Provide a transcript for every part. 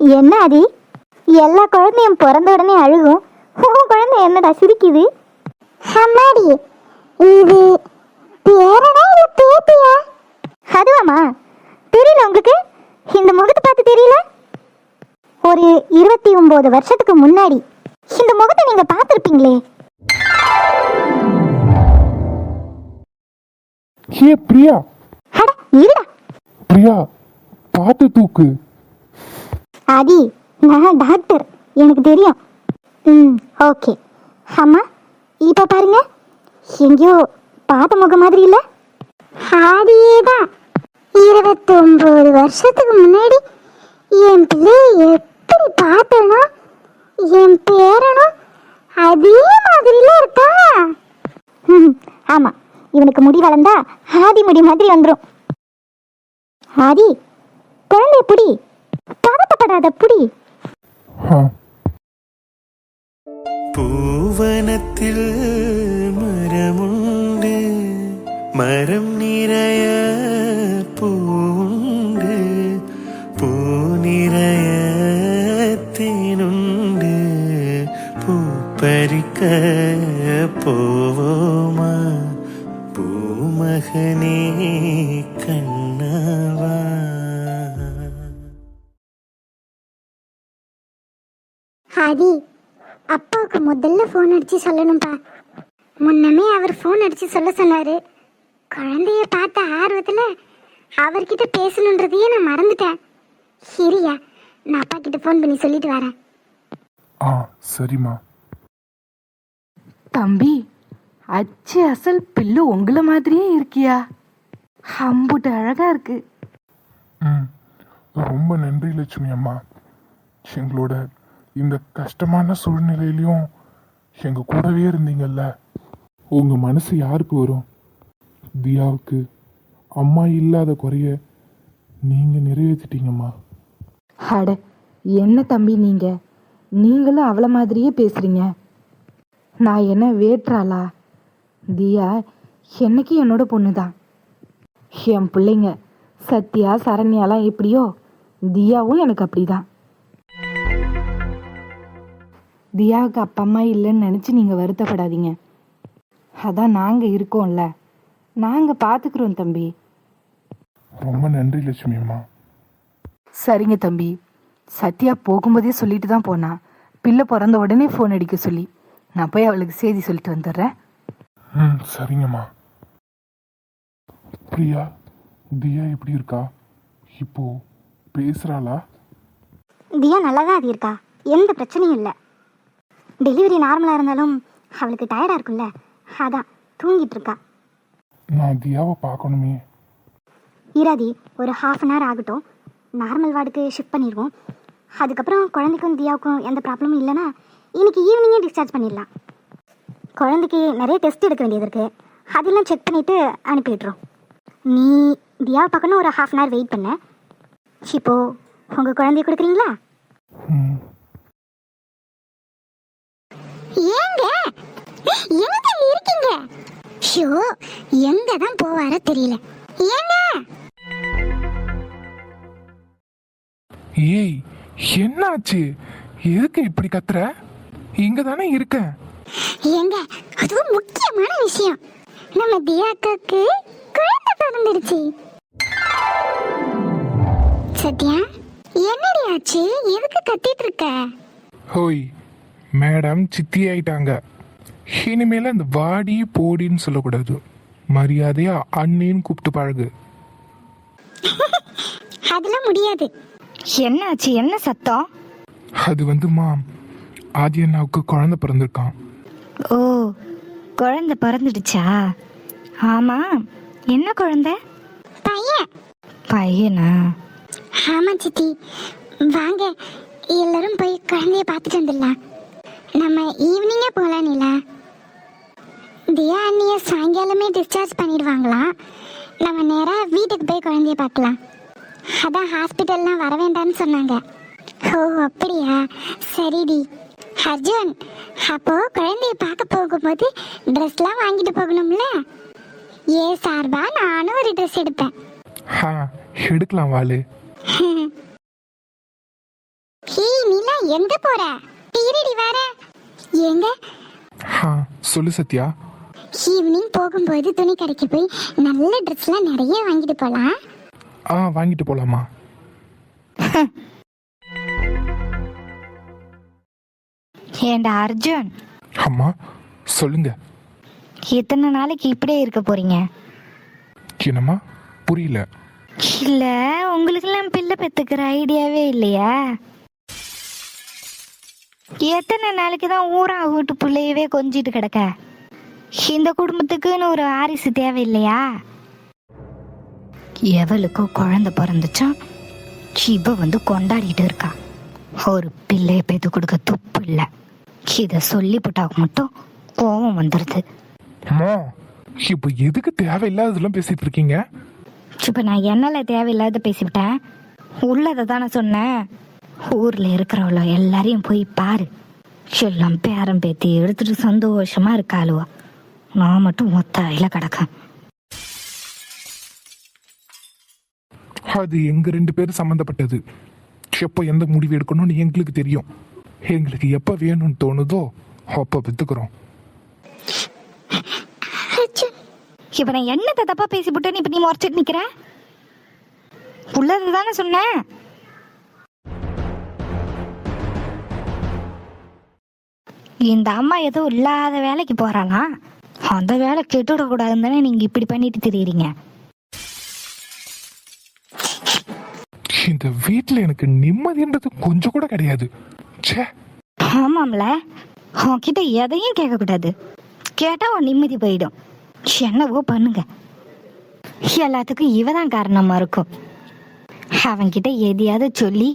என்ன ஆதி, எல்லா குழந்தையும் பிறந்த உடனே அழுகும், உன் குழந்தை என்னடா சிரிக்குது? அம்மாடி, இது பேரனா இல்ல பேத்தியா? அதுவாமா, தெரியல உங்களுக்கு? இந்த முகத்தை பார்த்து தெரியல? ஒரு 29 வருஷத்துக்கு முன்னாடி இந்த முகத்தை நீங்க பார்த்திருப்பீங்களே. ஹே பிரியா. அட இருடா. பிரியா, பார்த்து தூக்கு. ஆதி, நான் டாக்டர், எனக்கு தெரியும். ஓகே. அம்மா, இப்ப பாருங்க, எங்கேயோ பார்த்த முகம் மாதிரி இல்ல? ஆதியேதான். 29 வருஷத்துக்கு முன்னாடி என் பிள்ளைய எப்படி பார்த்தனோ என் பேரனும் அதே மாதிரில இருக்கா. ஆமா, இவனுக்கு முடி வளர்ந்தா ஆதி முடி மாதிரி வந்துடும். ஆதி, குழந்தை புடி, பதட்டப்படாத புடி. பூவனத்தில் மரமுண்டு, மரம் நிறைய பூண்டு, பூ நிறைய தேனுண்டு, பூ பறிக்க போவோமா பூமகனே கண்ணவா. ஆதி, அப்பாவுக்கு முதல்ல ஃபோன் அடிச்சு சொல்லணும்பா. முன்னமே அவர் ஃபோன் அடிச்சு சொல்ல சொன்னாரு. குழந்தைய பார்த்த ஆர்வத்தில் அவர்கிட்ட பேசணுன்றதையே நான் மறந்துட்டேன். சரியா, நான் அப்பா கிட்ட ஃபோன் பண்ணி சொல்லிட்டு வரேன். சரிம்மா. தம்பி, அச்சு அசல் பில்லு உங்களை மாதிரியே இருக்கியா? அம்புட்டு அழகா இருக்கு. ரொம்ப நன்றி லட்சுமி அம்மா. எங்களோட இந்த கஷ்டமான சூழ்நிலையிலையும் எங்க கூடவே இருந்தீங்கல்ல. உங்க மனசு யாருக்கு வரும்? தியாவுக்கு அம்மா இல்லாத குறைய நீங்க நிறைவேற்றிட்டீங்கம்மா. அட என்ன தம்பி, நீங்களும் அவளை மாதிரியே பேசுறீங்க. நான் என்ன வேற்றாளா? தியா என்னைக்கு என்னோட பொண்ணு தான். என் பிள்ளைங்க சத்யா சரண்யாலாம் எப்படியோ தியாவும் எனக்கு அப்படிதான். தியாவுக்கு அப்பா அம்மா இல்லைன்னு நினச்சி நீங்கள் வருத்தப்படாதீங்க. அதான் நாங்கள் இருக்கோம்ல, நாங்கள் பார்த்துக்குறோம் தம்பி. ரொம்ப நன்றி லட்சுமி அம்மா. சரிங்க தம்பி. சத்யா போகும்போதே சொல்லிட்டு தான் போனா, பிள்ளை பிறந்த உடனே ஃபோன் அடிக்க சொல்லி. நான் போய் அவளுக்கு செய்தி சொல்லிட்டு வந்துடுறேன். சரிங்கம்மா. பிரியா, தியா எப்படி இருக்கா? இப்போ பேசுறாளா? தியா நல்லா தான் அது இருக்கா, எந்த பிரச்சனையும் இல்லை. டெலிவரி நார்மலாக இருந்தாலும் அவளுக்கு டயர்டாக இருக்குல்ல, அதான் தூங்கிட்டு இருக்கா. நான் தியாவை பார்க்கணுமே. இராதி, ஒரு ½ ஆகட்டும், நார்மல் வார்டுக்கு ஷிஃப்ட் பண்ணிடுவோம். அதுக்கப்புறம் குழந்தைக்கும் தியாவுக்கும் எந்த ப்ராப்ளமும் இல்லைன்னா இன்னைக்கு ஈவினிங்கே டிஸ்சார்ஜ் பண்ணிடலாம். குழந்தைக்கு நிறைய டெஸ்ட் எடுக்க வேண்டியது இருக்குது, அதெல்லாம் செக் பண்ணிவிட்டு அனுப்பிடுறோம். நீ தியாவை பார்க்கணும், ஒரு ½ வெயிட் பண்ண. இப்போது உங்கள் குழந்தைய கொடுக்குறீங்களா? ஏங்க எங்க இருக்கீங்க? ஷோ, எங்க தான் போவாரோ தெரியல. ஏங்க? ஏய், என்னாச்சு? எதுக்கு இப்படி கத்துற? இங்க தானே இருக்கேன். ஏங்க, அதுவும் முக்கியமான விஷயம். நம்ம தியாக்காக்கு குழந்தை பிறந்துடுச்சு. சத்யா, என்னடி ஆச்சு? எதுக்கு கத்திட்டு இருக்க? ஹோய், மேடம் சித்தி ஆயிட்டாங்க. இனிமேல அந்த வாடி போடின்னு சொல்லக்கூடாது, மரியாதையா அண்ணின்னு கூப்பிட்டு பழகு. அதெல்லாம் முடியாது. என்னாச்சு? என்ன சத்தம்? அது வந்துமா, ஆதி அண்ணாவுக்கு குழந்தை பிறந்திருக்கான். ஓ, குழந்தை பிறந்துடுச்சா? ஆமா, என்ன குழந்தை? பையன். பையனா? ஆமா சித்தி, வாங்க எல்லாரும் போய் குழந்தைய பார்த்துட்டு வந்துடலாம். நம்ம ஈவினிங்கே போகலாம். நிலா, தியா அண்ணியை சாயங்காலமே டிஸ்சார்ஜ் பண்ணிடுவாங்களாம். நம்ம நேராக வீட்டுக்கு போய் குழந்தைய பார்க்கலாம். அதான் ஹாஸ்பிட்டல்லாம் வர வேண்டாம்னு சொன்னாங்க. ஓ அப்படியா, சரிடி. அர்ஜுன், அப்போ குழந்தைய பார்க்க போகும்போது ட்ரெஸ்லாம் வாங்கிட்டு போகணும்ல? சார்பா நானும் ஒரு ட்ரெஸ் எடுப்பேன். எடுக்கலாம் வாளு. எங்க போற? இருடி வர. எங்க? சொல்லு சத்யா. ஈவினிங் போகும்போது துணி கடைக்கு போய் நல்ல ட்ரெஸ்லாம் நிறைய வாங்கிட்டு போலாம். வாங்கிட்டு போலாமா? ஏண்டா அர்ஜுன், அம்மா சொல்லுங்க. எத்தனை நாளைக்கு இப்படியே இருக்க போறீங்க? என்னம்மா புரியல? இல்ல, உங்களுக்கெல்லாம் பிள்ளை பெத்துக்கிற ஐடியாவே இல்லையா? எத்தனை நாளைக்கு தான் ஊரா வீட்டு பிள்ளையவே கொஞ்சிட்டு கிடக்க? இந்த குடும்பத்துக்குன்னு ஒரு வாரிசு தேவையில்லையா? எவளுக்கோ குழந்தை பிறந்துச்சா இவ வந்து கொண்டாடிட்டு இருக்கா. ஒரு பிள்ளைய பெத்து கொடுக்க துப்பு இல்லை. இத சொல்லி போட்டாக்க மட்டும் கோவம் வந்துடுது. அம்மா இப்போ எதுக்கு தேவையில்லாததெல்லாம் பேசிட்டு இருக்கீங்க? இப்ப நான் என்னால தேவையில்லாத பேசிவிட்டேன். உள்ளதை தானே சொன்னேன். ஊர்ல இருக்கிறவளோ எல்லாரையும் போய் பாரு. எல்லாம் பேரம் பேத்தி எடுத்துட்டு சந்தோஷமா இருக்காளுவா. நான் மட்டும் ஒத்தாயில கிடக்கேன். அது எங்க 2 பேரும் சம்மந்தப்பட்டது. எப்போ எந்த முடிவு எடுக்கணும்னு எங்களுக்கு தெரியும். எங்களுக்கு எப்போ வேணும்னு தோணுதோ அப்போ பெற்றுக்கிறோம். இப்ப நான் என்னத்தை தப்பா பேசிவிட்டேன்னு இப்ப நீ முறைச்சிட்டு நிக்கிற? உள்ளது தானே சொன்னேன். இந்த அம்மா ஏதோ இல்லாத வேலைக்கு போறாளாம். அந்த வேலை கெட்டுவிட கூடாதுன்னு தானே நீங்க இப்படி பண்ணிட்டு திரியுறீங்க. இந்த வீட்டில் எனக்கு நிம்மதின்றது கொஞ்சம் கூட கிடையாது. ச்சே. ஆமாம்ல, உன்கிட்ட எதையும் கேட்க கூடாது. கேட்டா உன் நிம்மதி போயிடும். என்னவோ பண்ணுங்க. எல்லாத்துக்கும் இவதான் காரணமா இருக்கும். அவன்கிட்ட எதையாவது சொல்லி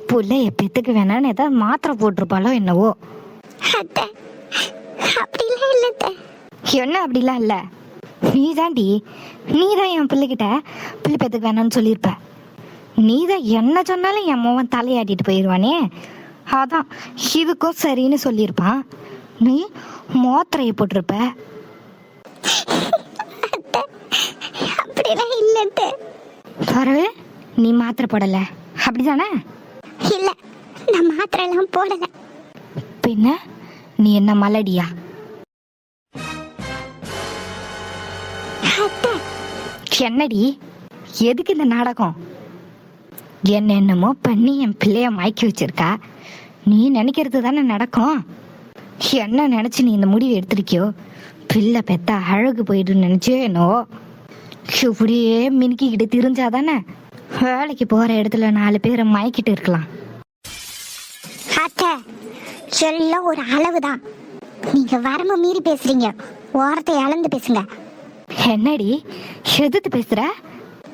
புள்ளைய பெத்துக்கு வேணான்னு ஏதாவது மாத்திரை போட்டிருப்பாளோ என்னவோ. என்ன அப்படிலாம் இல்ல. நீதான் என் பிள்ளைகிட்ட பிள்ளை பெத்துக்கு வேணான்னு சொல்லியிருப்ப. நீதான் என்ன சொன்னாலும் என் மோவன் தலையாட்டிட்டு போயிடுவானே. அதான் இதுக்கும் சரின்னு சொல்லியிருப்பான். நீ மோத்திரையை போட்டிருப்ப. பரவு, நீ மாத்திரை போடல அப்படிதானே? இல்ல, நான் மாத்திரை எல்லாம் போடல. பின்ன நீ என்ன மலடியா? என்னடி, எதுக்கு இந்த நாடகம்? என்னென்னமோ பண்ணி என் பிள்ளைய மயக்கி வச்சிருக்கா. நீ நினைக்கிறது தானே நடக்கும். என்ன நினைச்சு நீ இந்த முடிவு எடுத்திருக்கியோ? பிள்ளை பெத்தா அழகு போயிடுன்னு நினைச்சோ என்னவோ. இப்படியே மினுக்கிக்கிட்டு திரிஞ்சாதானே வேலைக்கு போற இடத்துல 4 பேரை மயக்கிட்டு இருக்கலாம். எல்லாம் ஒரு அளவுதான். நீங்க வரம்பு மீறி பேசுறீங்க. வார்த்தை அளந்து பேசுங்க. என்னடி எதிர்த்து பேசுற?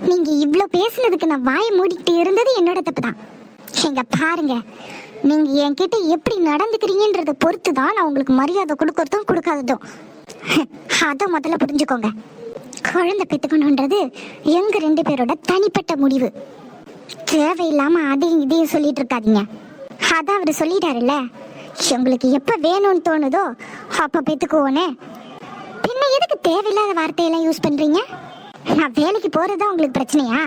நீங்க இவ்ளோ பேசுனதுக்கு நான் வாயை மூடிக்கிட்டு இருந்தது என்னோட தப்பு தான். எங்க பாருங்க, நீங்க என்கிட்ட எப்படி நடந்துக்கிறீங்கன்றத பொறுத்து தான் நான் உங்களுக்கு மரியாதை கொடுக்கறதும் கொடுக்காததும். அதை முதல்ல புரிஞ்சுக்கோங்க. குழந்தை பெத்துக்கணுன்றது எங்க 2 பேரோட தனிப்பட்ட முடிவு. தேவையில்லாம அதையும் இதையும் சொல்லிட்டு இருக்காதீங்க. அதான் அவரு சொல்லிட்டாருல்ல, உங்களுக்கு எப்ப வேணும்னு தோணுதோ அப்ப பெத்துக்குவோன்னு. பின்ன எதுக்கு தேவையில்லாத வார்த்தையெல்லாம் யூஸ் பண்றீங்க? நான் வேலைக்கு போறதா உங்களுக்கு பிரச்சனையா?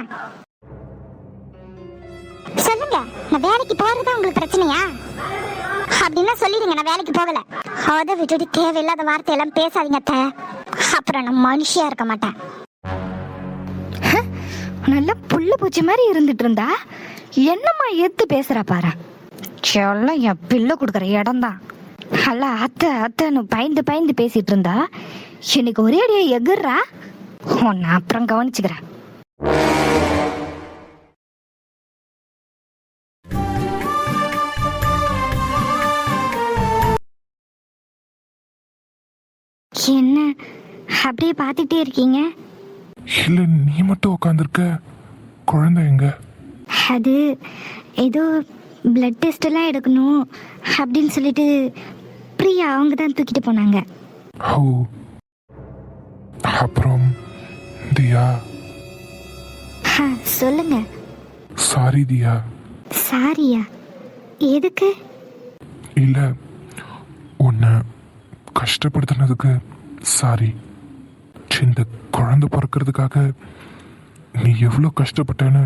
சொல்லுங்க, நான் வேலைக்கு போறதா உங்களுக்கு பிரச்சனையா? அப்படின்னா சொல்லிடுங்க, நான் வேலைக்கு போகல. அதை விட்டுட்டு தேவையில்லாத வார்த்தையெல்லாம் பேசாதீங்க அத்தை. அப்புறம் நான் மனுஷியா இருக்க மாட்டேன். நல்லா புல்லு பூச்சி மாதிரி இருந்துட்டு இருந்தா என்னம்மா எத்து பேசுறா பாரு. எல்லாம் என் பிள்ளை கொடுக்குற இடம் தான். அல்ல அத்தை அத்தைன்னு பயந்து பயந்து பேசிட்டு இருந்தா எனக்கு ஒரே அடியா எகுறா. உன்னை அப்புறம் கவனிச்சுக்கிறேன். என்ன அப்படியே பார்த்துட்டே இருக்கீங்க? இல்ல, நீ மட்டும் உட்காந்துருக்க. குழந்தை எங்க? அது ஏதோ பிளட் டெஸ்ட் எல்லாம் எடுக்கணும் அப்படின்னு சொல்லிட்டு பிரியா அவங்க தான் தூக்கிட்டு போனாங்க. ஓ, அப்புறம் தியா? சொல்லுங்க. சாரி தியா. சாரியா? எதுக்கு? இல்ல, உன்னை கஷ்டப்படுத்தினதுக்கு சாரி. இந்த குழந்தை பிறக்கிறதுக்காக நீ எவ்வளோ கஷ்டப்பட்டேன்னு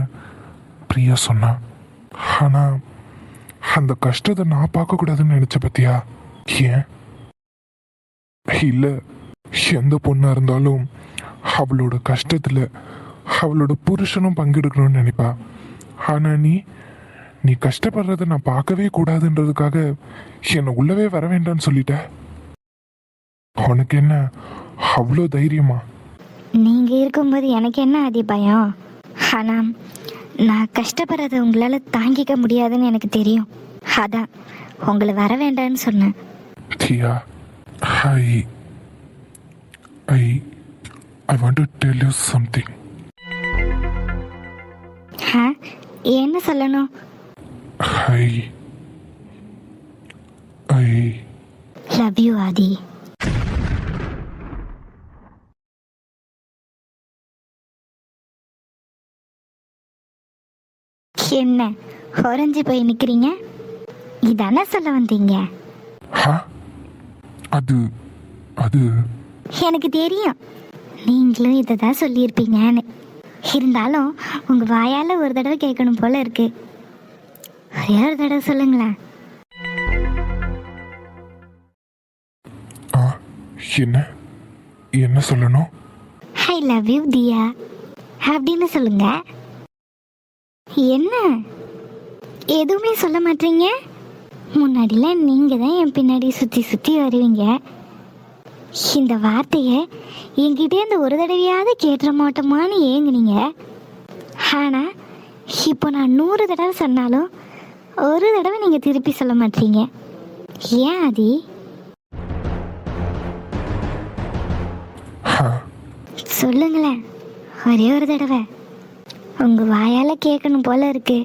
பிரியா சொன்னா. ஆனால் அந்த கஷ்டத்தை நான் பார்க்கக்கூடாதுன்னு நினைச்ச பத்தியா? ஏன் இல்லை, எந்த பொண்ணா இருந்தாலும் அவளோட கஷ்டத்துல அவளோட புருஷனும் பங்கெடுக்கணும்னு நினைப்பா. ஆனா நீ கஷ்டப்படுறத நான் பார்க்கவே கூடாதுன்றதுக்காக என்னை உள்ளவே வர வேண்டாம்னு சொல்லிட்ட. உனக்கு என்ன அவ்வளோ தைரியமா? நீங்க இருக்கும்போது எனக்கு என்ன ஆதி பயம்? ஆனா நான் கஷ்டப்படுறத உங்களால தாங்கிக்க முடியாதுன்னு எனக்கு தெரியும். அதான் உங்களை வர வேண்டாம்னு சொன்னேன். தியா, I want to tell you something. என்ன சொல்லணும்? I லவ் யூ ஆதி. என்ன உறைஞ்சி போய் நிக்கிறீங்க? இதானே சொல்ல வந்தீங்க? அது அது எனக்கு தெரியும் நீங்களும் இதை தான் சொல்லியிருப்பீங்கன்னு. இருந்தாலும் உங்க வாயால ஒரு தடவை கேட்கணும் போல இருக்கு. ஒரே ஒரு தடவை சொல்லுங்களேன். என்ன என்ன சொல்லணும்? ஐ லவ் யூ தியா அப்படின்னு சொல்லுங்க. என்ன எதுவுமே சொல்ல மாட்டீங்க? முன்னாடிலாம் நீங்க தான் என் பின்னாடி சுத்தி சுத்தி வருவீங்க. இந்த வார்த்தையை என்கிட்டே இந்த ஒரு தடவையாவது கேட்டுற மாட்டோமான்னு ஏங்குனீங்க. ஆனா இப்போ நான் 100 தடவை சொன்னாலும் ஒரு தடவை நீங்க திருப்பி சொல்ல மாட்டீங்க. ஏன் ஆதி? சொல்லுங்களேன் ஒரே ஒரு தடவை. உங்க வாயால கேட்கணும் போல இருக்கு.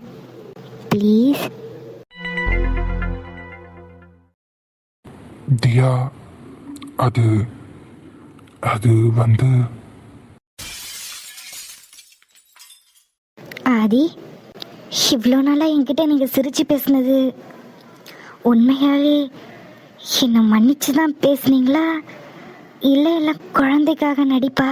ப்ளீஸ். தியா, அது அது வந்து ஆதி, இவ்வளோ நாளாக என்கிட்ட நீங்கள் சிரித்து பேசுனது உண்மையாகவே என்னை மன்னிச்சு தான் பேசுனீங்களா இல்லை இல்லை குழந்தைக்காக நடிப்பா?